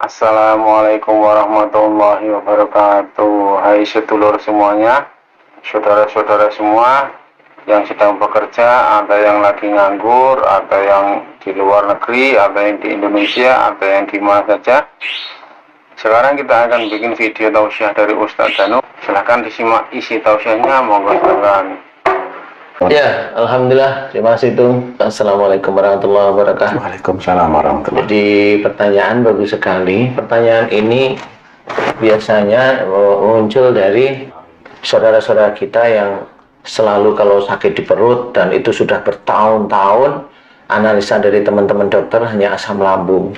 Assalamualaikum warahmatullahi wabarakatuh. Hai sedulur semuanya, saudara-saudara semua yang sedang bekerja, ada yang lagi nganggur, ada yang di luar negeri, ada yang di Indonesia, ada yang di mana saja. Sekarang kita akan bikin video tausiah dari Ustadz Danu. Silahkan disimak isi tausiahnya, monggo silakan. Ya, alhamdulillah. Terima kasih Tung. Assalamualaikum warahmatullahi wabarakatuh. Waalaikumsalam warahmatullahi wabarakatuh. Jadi pertanyaan bagus sekali. Pertanyaan ini biasanya muncul dari saudara-saudara kita yang selalu kalau sakit di perut dan itu sudah bertahun-tahun, analisa dari teman-teman dokter hanya asam lambung.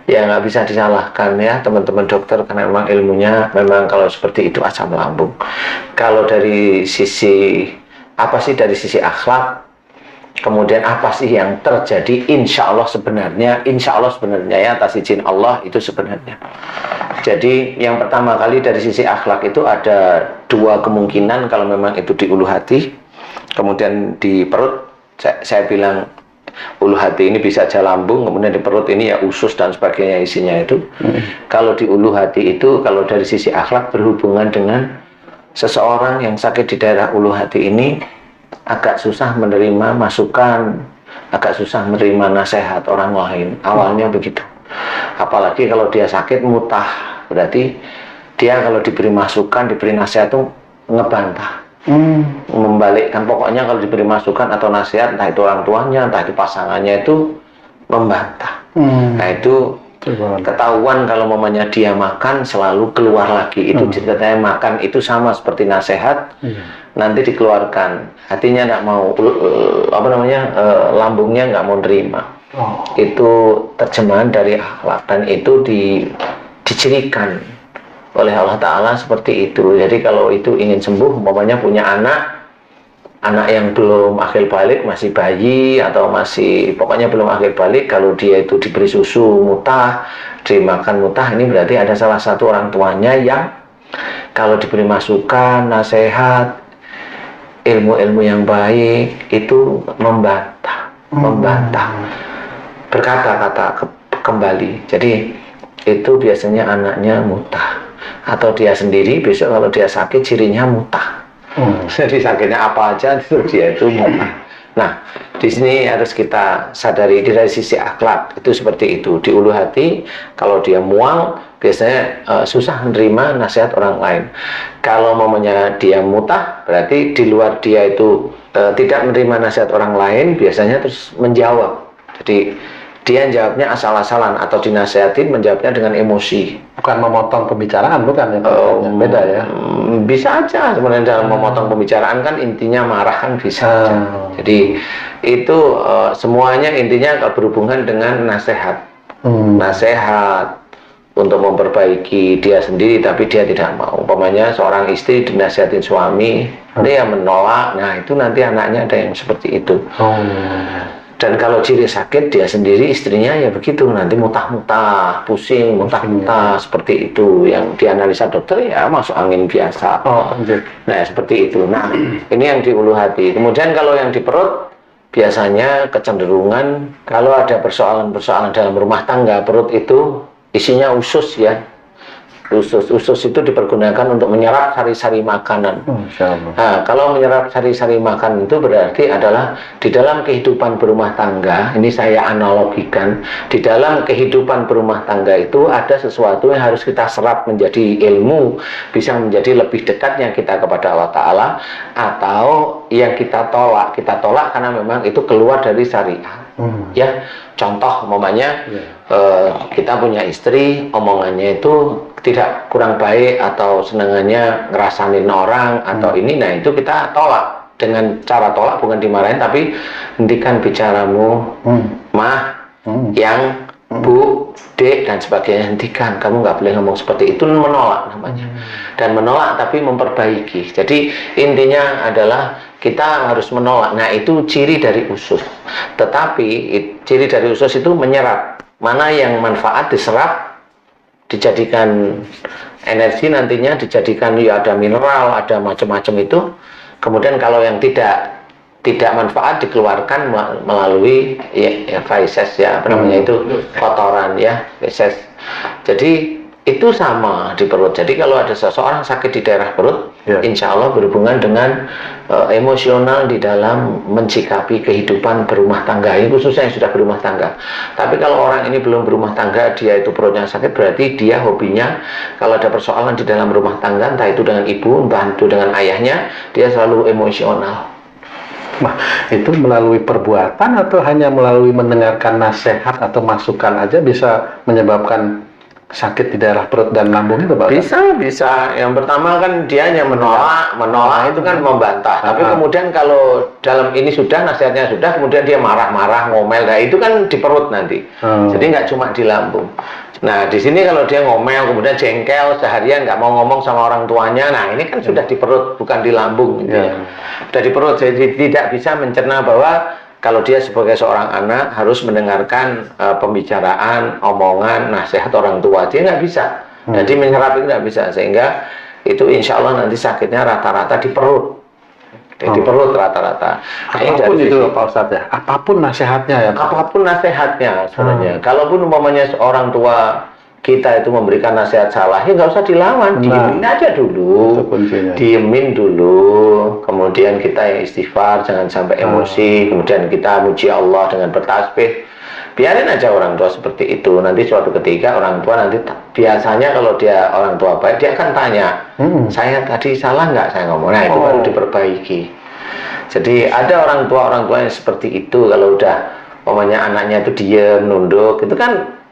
Ya nggak bisa disalahkan ya teman-teman dokter, karena memang ilmunya memang kalau seperti itu asam lambung. Kalau dari sisi apa sih, dari sisi akhlak, kemudian apa sih yang terjadi, insya Allah sebenarnya ya atas izin Allah itu sebenarnya. Jadi yang pertama kali dari sisi akhlak itu ada dua kemungkinan. Kalau memang itu di ulu hati, kemudian di perut, saya bilang ulu hati ini bisa aja lambung, kemudian di perut ini ya usus dan sebagainya isinya itu. Kalau di ulu hati itu, kalau dari sisi akhlak berhubungan dengan seseorang yang sakit di daerah ulu hati ini agak susah menerima masukan, agak susah menerima nasihat orang lain. Awalnya begitu. Apalagi kalau dia sakit mutah, berarti dia kalau diberi masukan, diberi nasihat itu ngebantah, membalikkan. Pokoknya kalau diberi masukan atau nasihat, entah itu orang tuanya, entah itu pasangannya, itu membantah. Nah itu ketahuan kalau mamanya dia makan selalu keluar lagi. Itu ceritanya makan itu sama seperti nasihat, nanti dikeluarkan, hatinya nggak mau, lambungnya nggak mau nerima. Itu terjemahan dari akhlak, dan itu dicirikan oleh Allah Ta'ala seperti itu. Jadi kalau itu ingin sembuh, mamanya punya anak yang belum akhir balik, masih bayi atau masih pokoknya belum akhir balik, kalau dia itu diberi susu mutah, dimakan mutah, ini berarti ada salah satu orang tuanya yang kalau diberi masukan, nasihat, ilmu-ilmu yang baik itu membantah, berkata-kata kembali. Jadi itu biasanya anaknya mutah, atau dia sendiri besok kalau dia sakit cirinya mutah. Jadi sakitnya apa aja itu dia itu mutah. Nah, di sini harus kita sadari dari sisi akhlak itu seperti itu. Di ulu hati kalau dia mual biasanya susah menerima nasihat orang lain. Kalau mamanya dia mutah, berarti di luar dia itu tidak menerima nasihat orang lain, biasanya terus menjawab. Jadi dia jawabnya asal-asalan, atau dinasihatin menjawabnya dengan emosi. Bukan memotong pembicaraan, bukan ya? Beda ya? Bisa aja sebenarnya dalam memotong pembicaraan, kan intinya marah kan bisa aja. Jadi itu semuanya intinya berhubungan dengan nasihat. Nasihat untuk memperbaiki dia sendiri, tapi dia tidak mau. Umpamanya seorang istri dinasihatin suami, dia menolak, nah itu nanti anaknya ada yang seperti itu. Dan kalau ciri sakit dia sendiri, istrinya ya begitu, nanti mutah-mutah, pusing, mutah-mutah, seperti itu. Yang dianalisa dokter ya masuk angin biasa. Nah seperti itu. Nah ini yang di ulu hati. Kemudian kalau yang di perut, biasanya kecenderungan kalau ada persoalan-persoalan dalam rumah tangga, perut itu isinya usus ya. Usus itu dipergunakan untuk menyerap sari-sari makanan. Nah, kalau menyerap sari-sari makanan itu berarti adalah di dalam kehidupan berumah tangga, ini saya analogikan, di dalam kehidupan berumah tangga itu ada sesuatu yang harus kita serap menjadi ilmu, bisa menjadi lebih dekatnya kita kepada Allah Ta'ala, atau yang kita tolak karena memang itu keluar dari syariat. Ya, contoh umpamanya kita punya istri, omongannya itu tidak kurang baik atau senengannya ngerasanin orang atau ini, nah itu kita tolak. Dengan cara tolak bukan dimarahin, tapi hentikan bicaramu, mah, yang, bu, dek, dan sebagainya, hentikan, kamu nggak boleh ngomong seperti itu. Menolak namanya. Dan menolak tapi memperbaiki. Jadi intinya adalah kita harus menolak. Nah itu ciri dari usus. Tetapi ciri dari usus itu menyerap. Mana yang manfaat diserap, dijadikan energi, nantinya dijadikan ya ada mineral, ada macam-macam itu. Kemudian kalau yang tidak manfaat dikeluarkan melalui feses ya, apa namanya itu, kotoran ya, feses. Jadi itu sama di perut. Jadi kalau ada seseorang sakit di daerah perut, insya Allah berhubungan dengan emosional di dalam mencikapi kehidupan berumah tangga. Ini khususnya yang sudah berumah tangga. Tapi kalau orang ini belum berumah tangga, dia itu perutnya sakit, berarti dia hobinya kalau ada persoalan di dalam rumah tangga, entah itu dengan ibu, entah itu dengan ayahnya, dia selalu emosional. Nah, itu melalui perbuatan atau hanya melalui mendengarkan nasihat atau masukan aja bisa menyebabkan sakit di daerah perut dan lambung itu, Pak? Bisa. Yang pertama kan dia hanya menolak itu kan membantah. Tapi kemudian kalau dalam ini sudah, nasihatnya sudah, kemudian dia marah-marah, ngomel, nah itu kan di perut nanti. Jadi nggak cuma di lambung. Nah, di sini kalau dia ngomel, kemudian jengkel, seharian nggak mau ngomong sama orang tuanya, nah ini kan sudah di perut, bukan di lambung. Gitu ya. Sudah di perut, jadi tidak bisa mencerna bahwa kalau dia sebagai seorang anak harus mendengarkan pembicaraan, omongan, nasihat orang tua, dia nggak bisa. Jadi menyerap itu nggak bisa, sehingga itu insya Allah nanti sakitnya rata-rata di perut. Di perut rata-rata. Apapun itu Pak Ustadz ya, apapun nasihatnya ya. Apapun nasihatnya sebenarnya. Kalaupun umpamanya seorang tua kita itu memberikan nasihat salah, ya nggak usah dilawan, diemin aja dulu, diemin dulu, kemudian kita yang istighfar, jangan sampai emosi, kemudian kita muji Allah dengan bertasbih, biarin aja orang tua seperti itu. Nanti suatu ketika orang tua nanti biasanya kalau dia orang tua baik, dia akan tanya, saya tadi salah nggak saya ngomong, nah itu baru diperbaiki. Jadi ada orang tua yang seperti itu, kalau udah umpamanya anaknya itu diem, nunduk, itu kan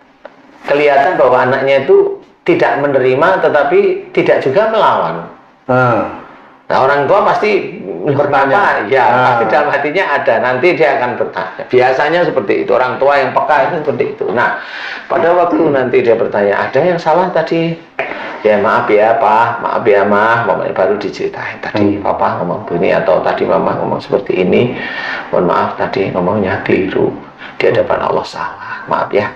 kelihatan bahwa anaknya itu tidak menerima tetapi tidak juga melawan. Nah, orang tua pasti bertanya, pasti dalam hatinya ada, nanti dia akan bertanya. Biasanya seperti itu, orang tua yang peka itu seperti itu. Nah, pada waktu nanti dia bertanya, ada yang salah tadi? Ya maaf ya Pak, maaf ya Mah, baru diceritain tadi Papa ngomong begini atau tadi Mama ngomong seperti ini. Mohon maaf tadi ngomongnya keliru, di hadapan Allah salah, maaf ya,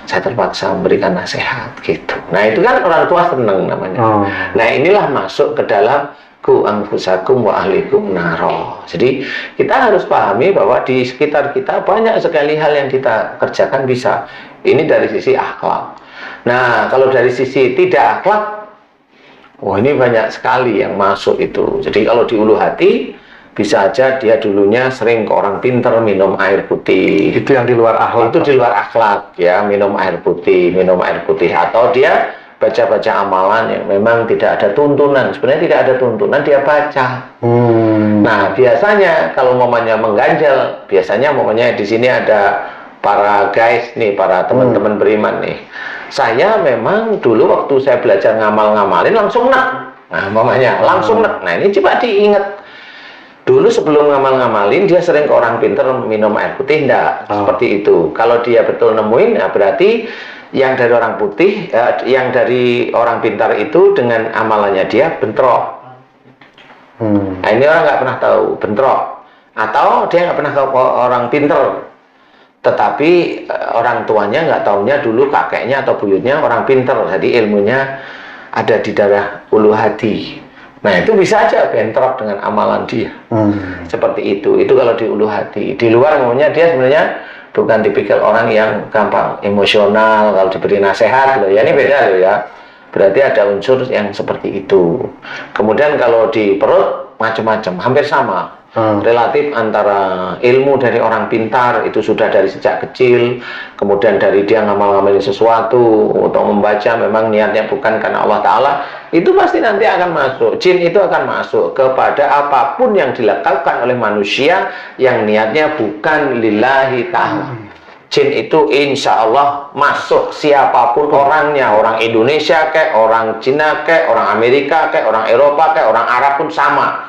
saya terpaksa memberikan nasihat gitu. Nah itu kan orang tua seneng namanya. Nah inilah masuk ke dalam ku anfusakum wa ahlikum naro. Jadi kita harus pahami bahwa di sekitar kita banyak sekali hal yang kita kerjakan bisa. Ini dari sisi akhlak. Nah kalau dari sisi tidak akhlak, wah ini banyak sekali yang masuk itu. Jadi kalau di ulu hati, bisa aja dia dulunya sering ke orang pinter minum air putih. Itu yang di luar akhlak. Itu di luar akhlak ya, minum air putih. Atau dia baca-baca amalan yang memang tidak ada tuntunan. Sebenarnya tidak ada tuntunan, dia baca. Nah biasanya kalau momennya mengganjal, biasanya momennya di sini ada para guys nih, para teman-teman beriman nih. Saya memang dulu waktu saya belajar ngamal-ngamalin langsung nek. Nah momennya langsung nek. Nah ini coba diingat. Dulu sebelum ngamal-ngamalin, dia sering ke orang pinter minum air putih, enggak seperti itu. Kalau dia betul nemuin, nah berarti yang dari orang putih, yang dari orang pintar itu dengan amalannya dia bentrok. Nah ini orang nggak pernah tahu, bentrok. Atau dia nggak pernah ke orang pinter, tetapi orang tuanya nggak taunya dulu kakeknya atau buyutnya orang pinter, jadi ilmunya ada di daerah ulu hati. Nah itu bisa aja bentrok dengan amalan dia. Seperti itu kalau di ulu hati. Di luar maunya dia sebenarnya bukan tipikal orang yang gampang emosional kalau diberi nasihat loh ya, ini beda loh ya. Berarti ada unsur yang seperti itu. Kemudian kalau di perut macam-macam, hampir sama. Relatif antara ilmu dari orang pintar itu sudah dari sejak kecil, kemudian dari dia ngamal-ngamalin sesuatu untuk membaca memang niatnya bukan karena Allah Ta'ala, itu pasti nanti akan masuk. Jin itu akan masuk kepada apapun yang dilakukan oleh manusia yang niatnya bukan lillahi ta'ala. Jin itu insya Allah masuk siapapun orangnya, orang Indonesia kayak, orang Cina kayak, orang Amerika kayak, orang Eropa kayak, orang Arab pun sama.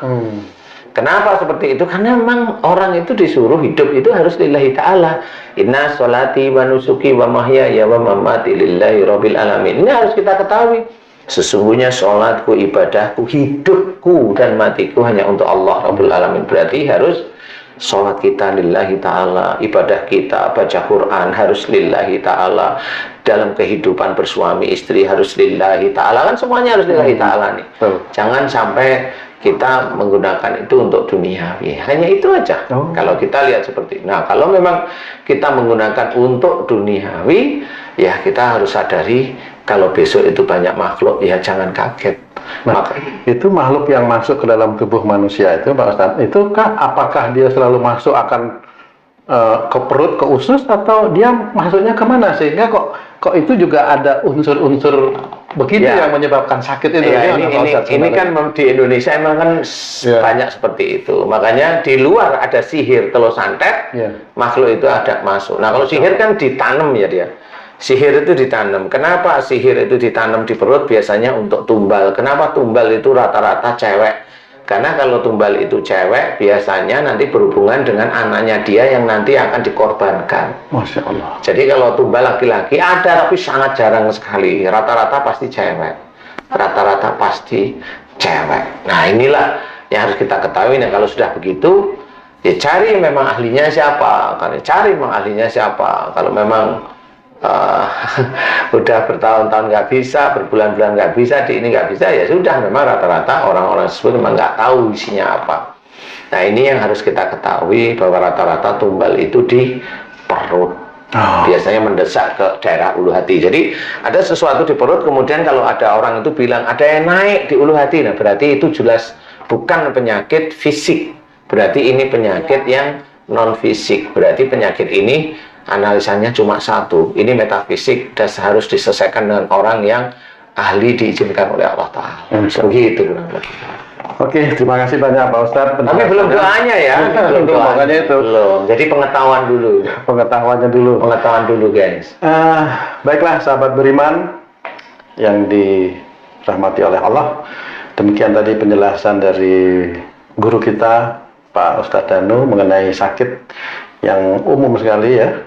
Kenapa seperti itu? Karena memang orang itu disuruh hidup itu harus lillahi ta'ala. Inna sholati wa nusuki wa mahyaya wa mamati lillahi rabbil alamin. Ini harus kita ketahui. Sesungguhnya sholatku, ibadahku, hidupku dan matiku hanya untuk Allah Rabbul Alamin. Berarti harus sholat kita lillahi ta'ala, ibadah kita, baca Quran harus lillahi ta'ala, dalam kehidupan bersuami istri harus lillahi ta'ala, kan semuanya harus lillahi ta'ala nih. Jangan sampai kita menggunakan itu untuk duniawi, hanya itu aja. Kalau kita lihat seperti itu. Nah kalau memang kita menggunakan untuk duniawi, ya kita harus sadari kalau besok itu banyak makhluk, ya jangan kaget. Nah, itu makhluk yang masuk ke dalam tubuh manusia itu, Pak Ustadz, itu apakah dia selalu masuk akan ke perut, ke usus, atau dia masuknya kemana sehingga kok itu juga ada unsur-unsur begitu yang menyebabkan sakit itu? Ya, ini kan di Indonesia emang kan banyak seperti itu. Makanya di luar ada sihir, kalau santet makhluk itu ada masuk. Nah kalau sihir kan ditanam ya dia. Sihir itu ditanam. Kenapa sihir itu ditanam di perut? Biasanya untuk tumbal. Kenapa tumbal itu rata-rata cewek? Karena kalau tumbal itu cewek, biasanya nanti berhubungan dengan anaknya dia yang nanti akan dikorbankan. Masya Allah. Jadi kalau tumbal laki-laki ada, tapi sangat jarang sekali. Rata-rata pasti cewek. Rata-rata pasti cewek. Nah inilah yang harus kita ketahui. Nah kalau sudah begitu, ya cari memang ahlinya siapa. Cari memang ahlinya siapa. Kalau memang udah bertahun-tahun nggak bisa, berbulan-bulan nggak bisa, di ini nggak bisa, ya sudah, memang rata-rata orang-orang tersebut memang nggak tahu isinya apa. Nah ini yang harus kita ketahui, bahwa rata-rata tumbal itu di perut. Biasanya mendesak ke daerah ulu hati. Jadi ada sesuatu di perut, kemudian kalau ada orang itu bilang ada yang naik di ulu hati, nah berarti itu jelas bukan penyakit fisik, berarti ini penyakit yang non fisik. Berarti penyakit ini analisanya cuma satu, ini metafisik dan harus diselesaikan dengan orang yang ahli diizinkan oleh Allah Ta'ala. Begitu kurang lebih. Oke, terima kasih banyak Pak Ustadz. Tapi belum doanya ya. Belum makanya itu. Belum. Jadi pengetahuan dulu. Pengetahuannya dulu. Pengetahuan dulu guys. Baiklah sahabat beriman yang dirahmati oleh Allah. Demikian tadi penjelasan dari guru kita Pak Ustadz Danu mengenai sakit yang umum sekali ya,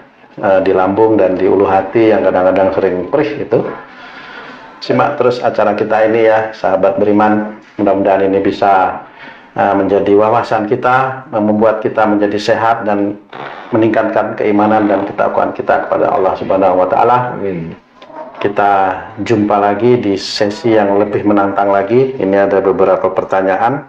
di lambung dan di ulu hati yang kadang-kadang sering perih itu. Simak terus acara kita ini ya sahabat beriman, mudah-mudahan ini bisa menjadi wawasan kita, membuat kita menjadi sehat dan meningkatkan keimanan dan ketakwaan kita kepada Allah Subhanahu wa Ta'ala. Amin. Kita jumpa lagi di sesi yang lebih menantang lagi. Ini ada beberapa pertanyaan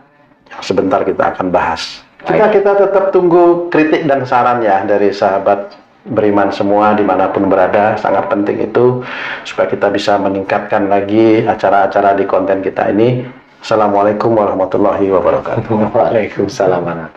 yang sebentar kita akan bahas. Kita tetap tunggu kritik dan saran ya dari sahabat beriman semua dimanapun berada. Sangat penting itu supaya kita bisa meningkatkan lagi acara-acara di konten kita ini. Assalamualaikum warahmatullahi wabarakatuh. Waalaikumsalam.